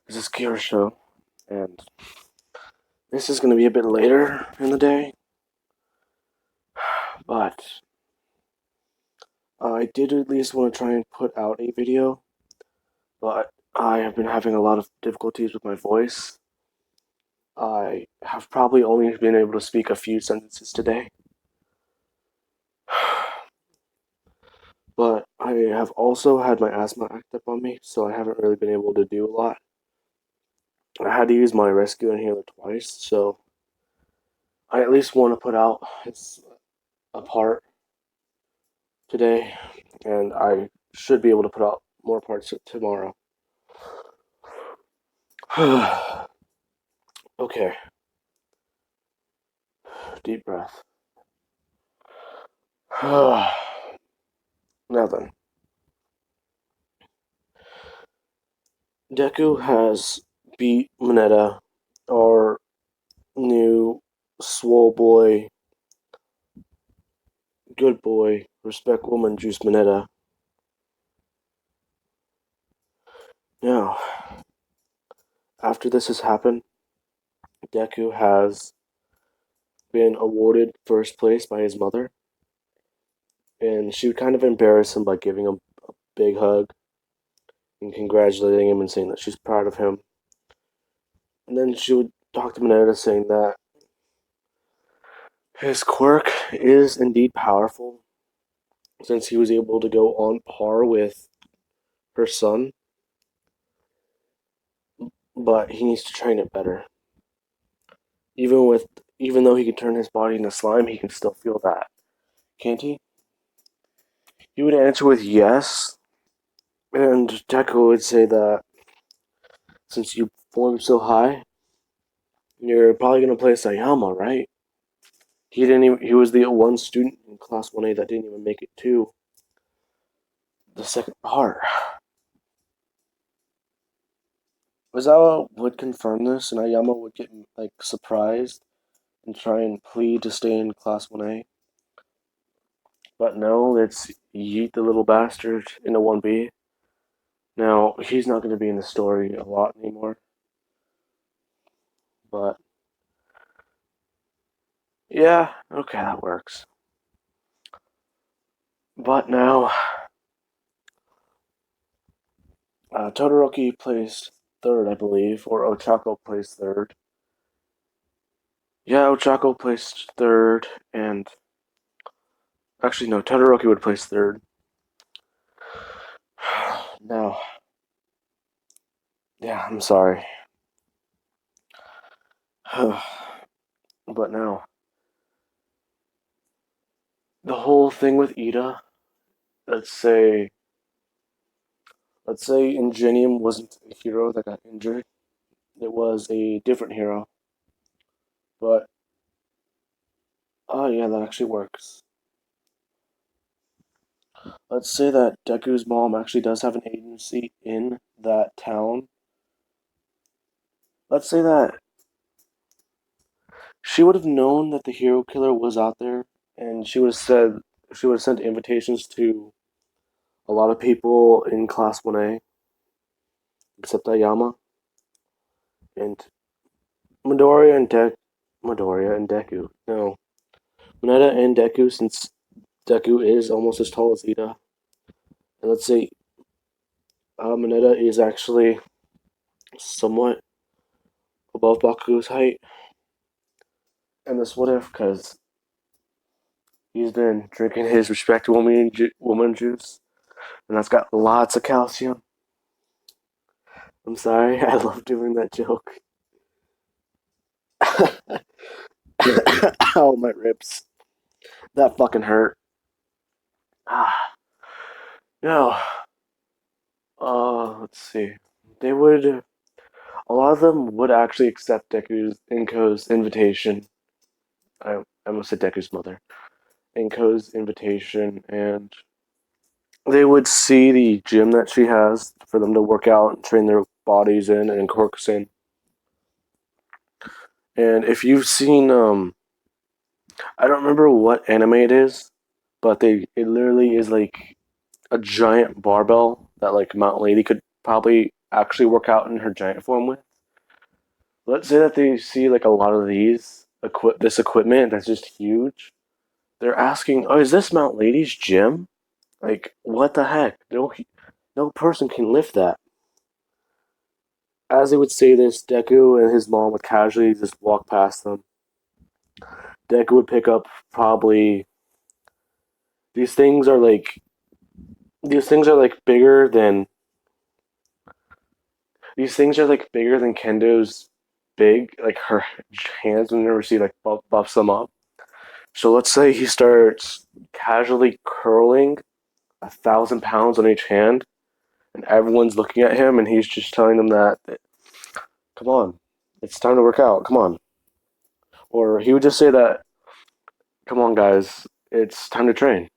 This is Kira's show, and this is going to be a bit later in the day, but I did at least want to try and put out a video, but I have been having a lot of difficulties with my voice. I have probably only been able to speak a few sentences today, but I have also had my asthma act up on me, so I haven't really been able to do a lot. I had to use my rescue inhaler twice, so I at least want to put out a part today, and I should be able to put out more parts tomorrow. Okay, deep breath. Now then, Deku has beat Mineta, our new swole boy, good boy, respect woman juice Mineta. Now, after this has happened, Deku has been awarded first place by his mother, and she would kind of embarrass him by giving him a big hug and congratulating him and saying that she's proud of him. And then she would talk to Mineta saying that his quirk is indeed powerful, since he was able to go on par with her son, but he needs to train it better. Even though he can turn his body into slime, he can still feel that, can't he? He would answer with yes, and Deku would say that since you formed so high, you're probably gonna play Sayama, right? He didn't even, he was the one student in class 1A that didn't even make it to the second part. Ozawa would confirm this, and Ayama would get surprised and try and plead to stay in class 1A. But no, it's yeet the little bastard into 1B. Now, he's not going to be in the story a lot anymore. But, yeah, okay, that works. But now, Todoroki placed third, I believe, or Ochako placed third. Yeah, Ochako placed third, and actually, no, Todoroki would place third. Now, yeah, I'm sorry. But now, the whole thing with Ida, let's say Ingenium wasn't a hero that got injured. It was a different hero. But oh yeah, that actually works. Let's say that Deku's mom actually does have an agency in that town. Let's say that she would have known that the hero killer was out there, and she would have sent invitations to a lot of people in Class 1A, except Ayama and Midoriya and Deku. No, Mineta and Deku, since Deku is almost as tall as Ida. And let's say Mineta is actually somewhat above Baku's height. And this would have, because he's been drinking his respect woman juice, and that's got lots of calcium. I'm sorry, I love doing that joke. Oh, my ribs. That fucking hurt. Ah, no. Let's see. They would. A lot of them would actually accept Inko's invitation. I almost said Deku's mother. Inko's invitation, and they would see the gym that she has for them to work out and train their bodies in and quirks in. And if you've seen, I don't remember what anime it is, but it literally is like a giant barbell that like Mountain Lady could probably actually work out in her giant form with. Let's say that they see like a lot of this equipment that's just huge. They're asking, "Oh, is this Mount Lady's gym? Like, what the heck? No person can lift that." As they would say this, Deku and his mom would casually just walk past them. Deku would pick up probably these things are like these things are like bigger than these things are like bigger than Kendo's big like her hands whenever she like buffs them up. So let's say he starts casually curling 1,000 pounds on each hand, and everyone's looking at him, and he's just telling them that, come on, it's time to work out. Come on. Or he would just say that, come on, guys, it's time to train.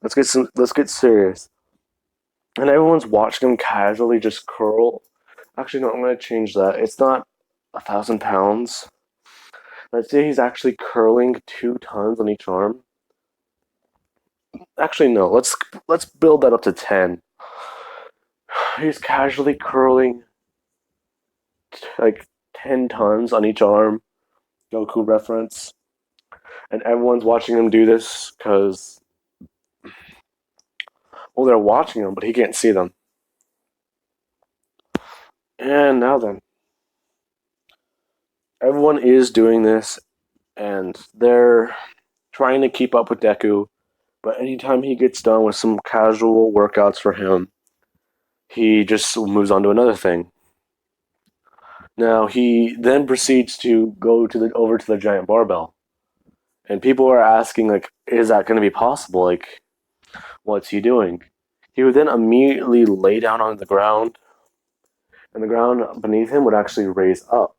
Let's get serious. And everyone's watching him casually just curl. Actually, no, I'm gonna change that. It's not 1,000 pounds. Let's say he's actually curling 2 tons on each arm. Actually, no. Let's build that up to 10. He's casually curling like 10 tons on each arm. Goku reference, and everyone's watching him do this because well, they're watching him, but he can't see them. And now then, everyone is doing this, and they're trying to keep up with Deku. But anytime he gets done with some casual workouts for him, he just moves on to another thing. Now he then proceeds to go to the over to the giant barbell, and people are asking like, "Is that going to be possible? Like, what's he doing?" He would then immediately lay down on the ground, and the ground beneath him would actually raise up.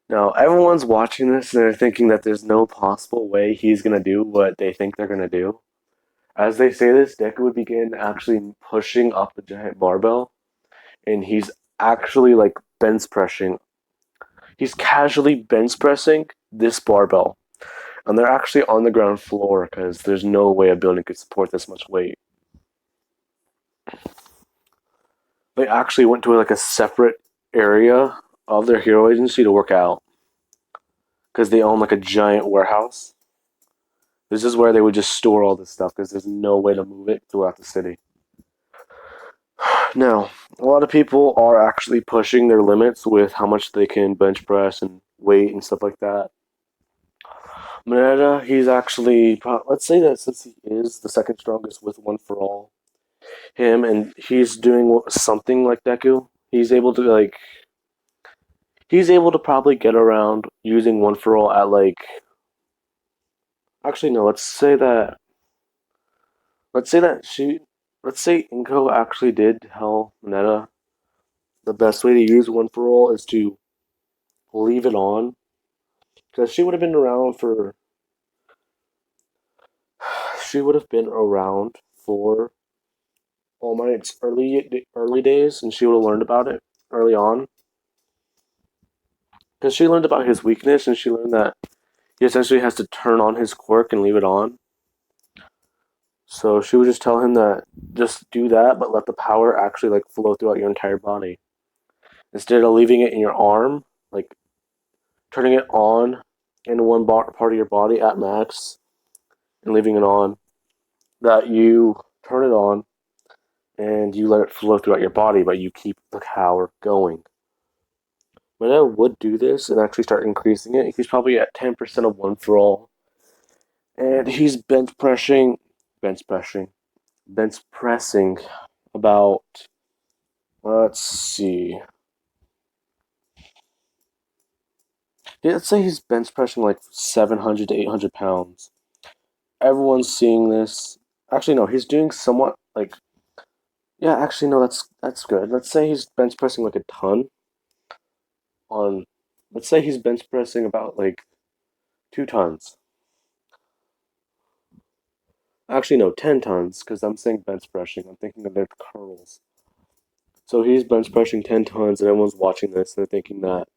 Now everyone's watching this and they're thinking that there's no possible way he's going to do what they think they're going to do. As they say this, Deku would begin actually pushing up the giant barbell, and he's actually like bench pressing. He's casually bench pressing this barbell, and they're actually on the ground floor because there's no way a building could support this much weight. They actually went to like a separate area of their hero agency to work out because they own like a giant warehouse. This is where they would just store all this stuff because there's no way to move it throughout the city. Now, a lot of people are actually pushing their limits with how much they can bench press and weight and stuff like that. Mineta, he's actually, let's say that since he is the second strongest with One for All, him and he's doing something like Deku, he's able to probably get around using One for All at like, actually no, let's say that let's say Inko actually did tell Mineta the best way to use One for All is to leave it on because she would have been around for All Might's early days, and she would have learned about it early on because she learned about his weakness, and she learned that he essentially has to turn on his quirk and leave it on. So she would just tell him that just do that, but let the power actually like flow throughout your entire body instead of leaving it in your arm, like turning it on in one part of your body at max and leaving it on. That you turn it on and you let it flow throughout your body, but you keep the power going. When I would do this and actually start increasing it, he's probably at 10% of One for All. And he's bench pressing, bench pressing about, let's see, yeah, let's say he's bench pressing like 700 to 800 pounds. Everyone's seeing this. Actually, no, he's doing somewhat like, yeah, actually, no, that's good. Let's say he's bench pressing like a ton on, let's say he's bench pressing about like 2 tons. Actually, no, 10 tons, because I'm saying bench pressing. I'm thinking of their curls. So he's bench pressing 10 tons, and everyone's watching this, and they're thinking that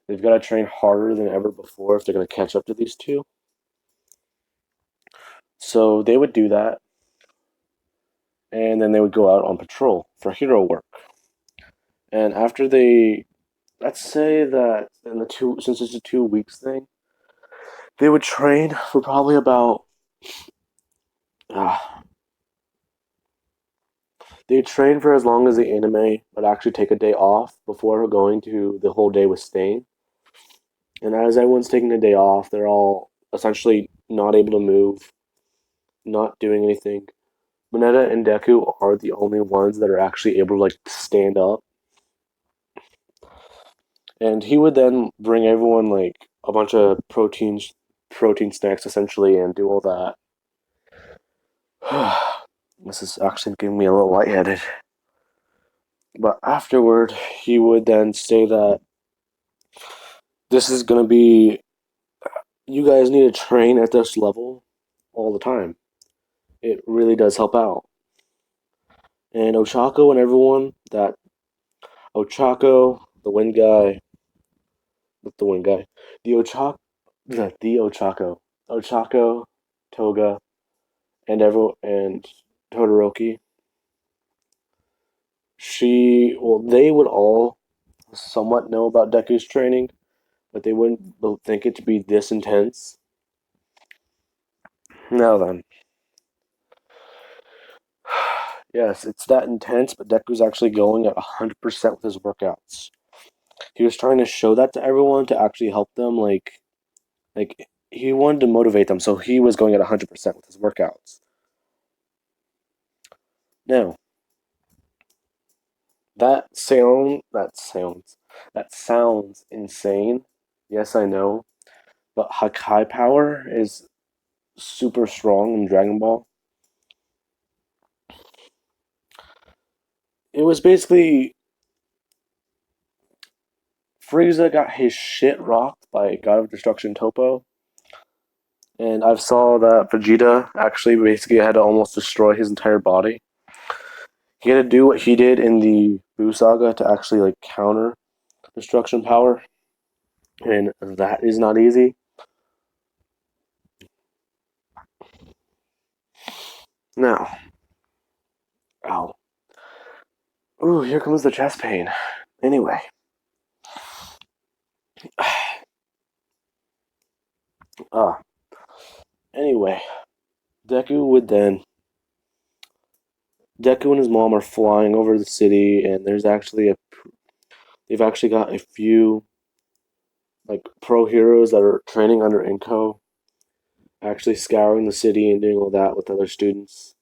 they've got to train harder than ever before if they're going to catch up to these two. So they would do that. and then they would go out on patrol for hero work. And after they, let's say that in the two, since it's a 2 weeks thing, they would train for probably about, uh, they'd train for as long as the anime, but actually take a day off before going to the whole day with Stain. And as everyone's taking a day off, they're all essentially not able to move, not doing anything. Mineta and Deku are the only ones that are actually able to like stand up. And he would then bring everyone like a bunch of protein snacks essentially, and do all that. This is actually giving me a little lightheaded. But afterward, he would then say that this is gonna be, you guys need to train at this level all the time. It really does help out. And Ochako and everyone that Ochako, the wind guy, not the wind guy, the Ochako, the Ochako, Ochako, Toga, and Todoroki. They would all somewhat know about Deku's training, but they wouldn't think it to be this intense. Now then, yes, it's that intense, but Deku's actually going at 100% with his workouts. He was trying to show that to everyone to actually help them, like he wanted to motivate them, so he was going at 100% with his workouts. Now, that sounds insane. Yes, I know, but hakai power is super strong in Dragon Ball. It was basically Frieza got his shit rocked by God of Destruction Topo, and I've saw that Vegeta actually basically had to almost destroy his entire body. He had to do what he did in the Buu Saga to actually like counter destruction power, and that is not easy. Now, ow, ooh, here comes the chest pain. Anyway, ah, anyway, Deku would then. Deku and his mom are flying over the city, and they've actually got a few like pro heroes that are training under Inko, actually scouring the city and doing all that with other students.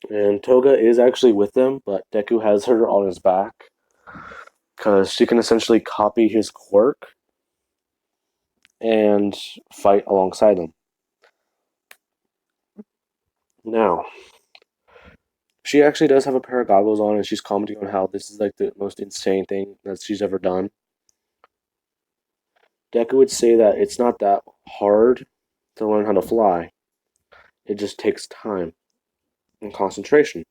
And Toga is actually with them, but Deku has her on his back because she can essentially copy his quirk and fight alongside him. Now, she actually does have a pair of goggles on, and she's commenting on how this is like the most insane thing that she's ever done. Deku would say that it's not that hard to learn how to fly. It just takes time and concentration.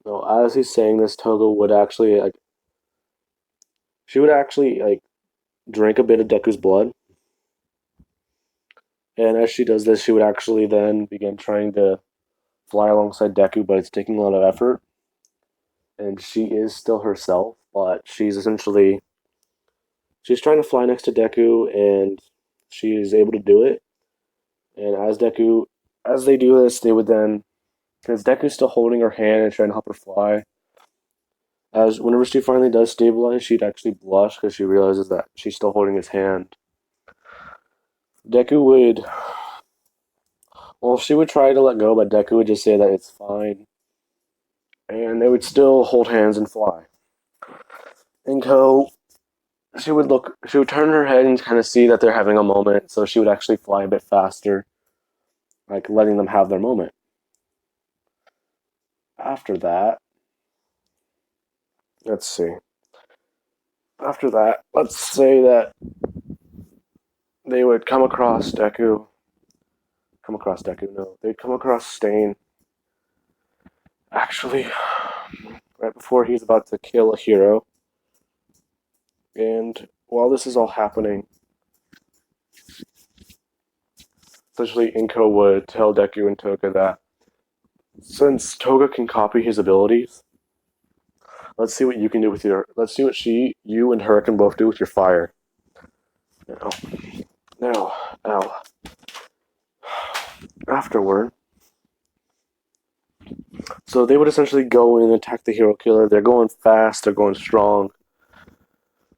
Now, as he's saying this, Toga would actually like she would actually like drink a bit of Deku's blood, and as she does this, she would actually then begin trying to fly alongside Deku, but it's taking a lot of effort. And she is still herself, but she's trying to fly next to Deku, and she is able to do it. And as they do this, they would then, because Deku's still holding her hand and trying to help her fly. As whenever she finally does stabilize, she'd actually blush because she realizes that she's still holding his hand. Deku would, she would try to let go, but Deku would just say that it's fine, and they would still hold hands and fly. And she would turn her head and kind of see that they're having a moment, so she would actually fly a bit faster, like letting them have their moment. After that, let's see. After that, let's say that they would come across Deku. Come across Deku, no. They'd come across Stain. Actually, right before he's about to kill a hero. And while this is all happening, essentially Inko would tell Deku and Toga that Since Toga can copy his abilities, let's see what you can do with your. Let's see what you, and her can both do with your fire. Now, now, ow. Afterward, so they would essentially go in and attack the hero killer. They're going fast. They're going strong.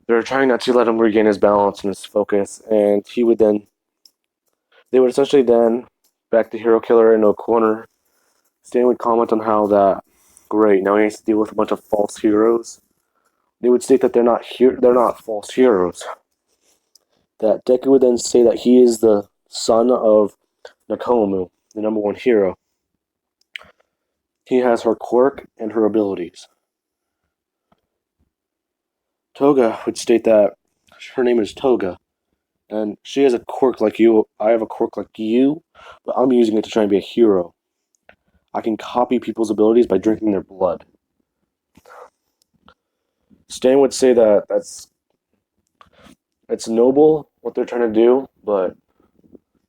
They're trying not to let him regain his balance and his focus. And he would then. They would essentially then back the hero killer into a corner. Stan would comment on how that great. Now he has to deal with a bunch of false heroes. They would state that they're not false heroes. That Deku would then say that he is the son of Nakomu, the number one hero. He has her quirk and her abilities. Toga would state that her name is Toga, and she has a quirk like you. I have a quirk like you, but I'm using it to try and be a hero. I can copy people's abilities by drinking their blood. Stan would say that it's noble what they're trying to do, but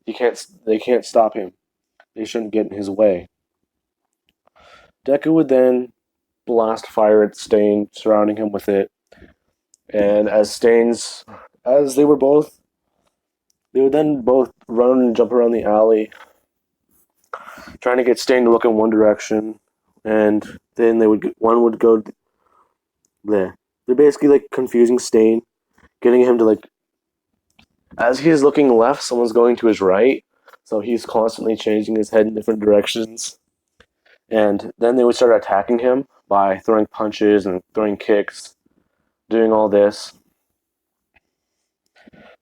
they can't stop him. They shouldn't get in his way. Deku would then blast fire at Stain, surrounding him with it. And as they would then both run and jump around the alley, trying to get Stain to look in one direction, and then one would go there. They're basically like confusing Stain, getting him to like, as he's looking left, someone's going to his right, so he's constantly changing his head in different directions. And then they would start attacking him by throwing punches and throwing kicks, doing all this.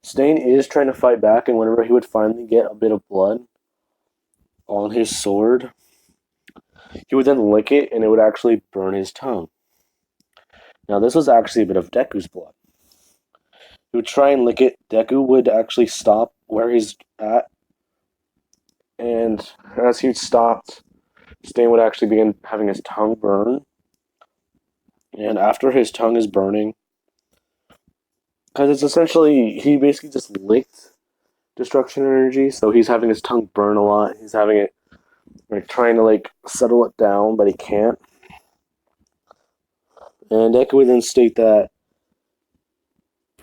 Stain is trying to fight back, and whenever he would finally get a bit of blood on his sword, he would then lick it, and it would actually burn his tongue. Now, this was actually a bit of Deku's blood. He would try and lick it. Deku would actually stop where he's at, and as he stopped, Stain would actually begin having his tongue burn. And after his tongue is burning, because it's essentially, he basically just licked destruction energy, so he's having his tongue burn a lot. He's having it like trying to like settle it down, but he can't. And Deku would then state that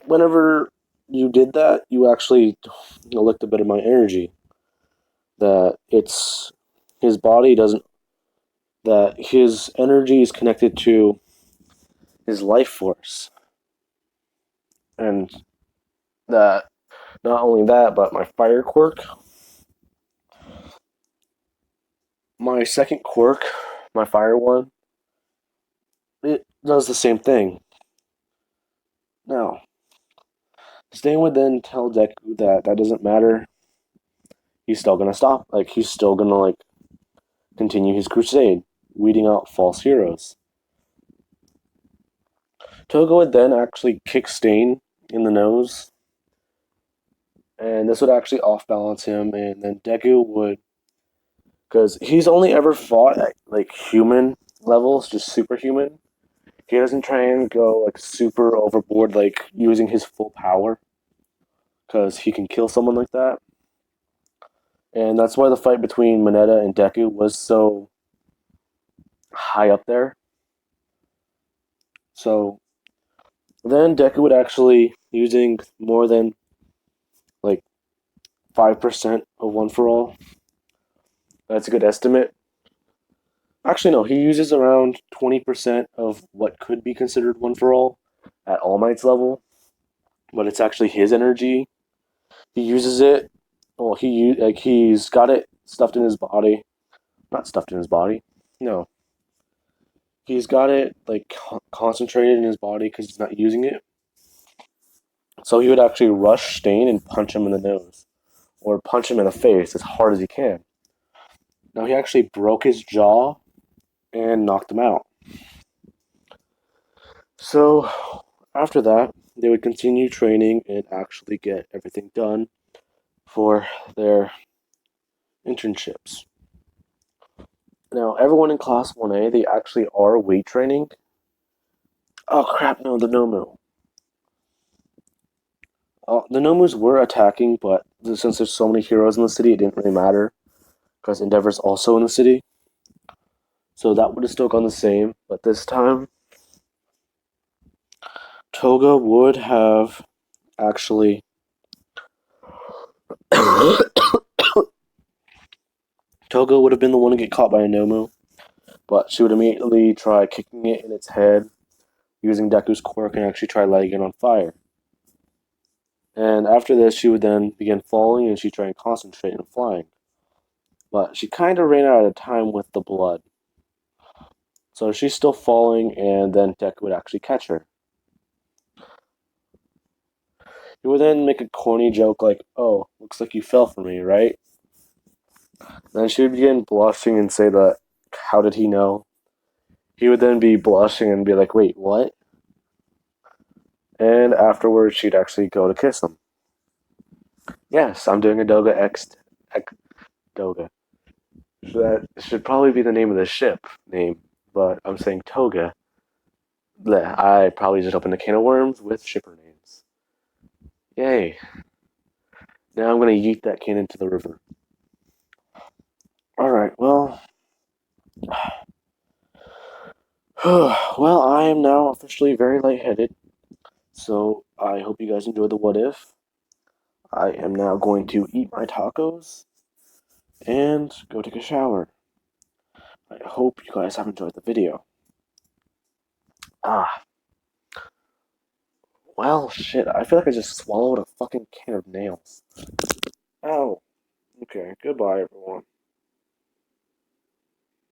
whenever you did that, you actually licked a bit of my energy. That it's his body doesn't. That his energy is connected to his life force, and that not only that, but my fire quirk, my second quirk, my fire one, it does the same thing. Now, Stain would then tell Deku that that doesn't matter. He's still gonna stop. Like he's still gonna like continue his crusade, weeding out false heroes. Toga would then actually kick Stain in the nose, and this would actually off balance him. And then Deku would, because he's only ever fought at like human levels, just superhuman. He doesn't try and go like super overboard, like using his full power, because he can kill someone like that. And that's why the fight between Mineta and Deku was so high up there. So then Deku would actually, using more than like 5% of One For All. That's a good estimate. Actually, no, he uses around 20% of what could be considered One For All at All Might's level, but it's actually his energy. He uses it. Well, he's got it stuffed in his body. Not stuffed in his body. No, he's got it like concentrated in his body because he's not using it. So he would actually rush Stain and punch him in the nose, or punch him in the face as hard as he can. Now he actually broke his jaw and knocked him out. So after that, they would continue training and actually get everything done for their internships. Now, everyone in Class 1A, they actually are weight training. Oh crap, no, the Nomu. The Nomus were attacking, but since there's so many heroes in the city, it didn't really matter because Endeavor's also in the city. So that would have still gone the same, but this time Toga would have actually Toga would have been the one to get caught by a Nomu, but she would immediately try kicking it in its head using Deku's quirk and actually try lighting it on fire. And after this, she would then begin falling and she'd try and concentrate and flying. But she kind of ran out of time with the blood. So she's still falling, and then Deku would actually catch her. He would then make a corny joke like, "Oh, looks like you fell for me, right?" Then she would begin blushing and say that, "How did he know?" He would then be blushing and be like, "Wait, what?" And afterwards, she'd actually go to kiss him. Yes, I'm doing a X Doga. So that should probably be the name of the ship name, but I'm saying Toga. Bleh, I probably just opened a can of worms with shipper names. Yay. Now I'm going to yeet that can into the river. Alright, well. Well, I am now officially very lightheaded, so I hope you guys enjoyed the what if. I am now going to eat my tacos and go take a shower. I hope you guys have enjoyed the video. Ah, well, shit, I feel like I just swallowed a fucking can of nails. Ow. Okay, goodbye, everyone.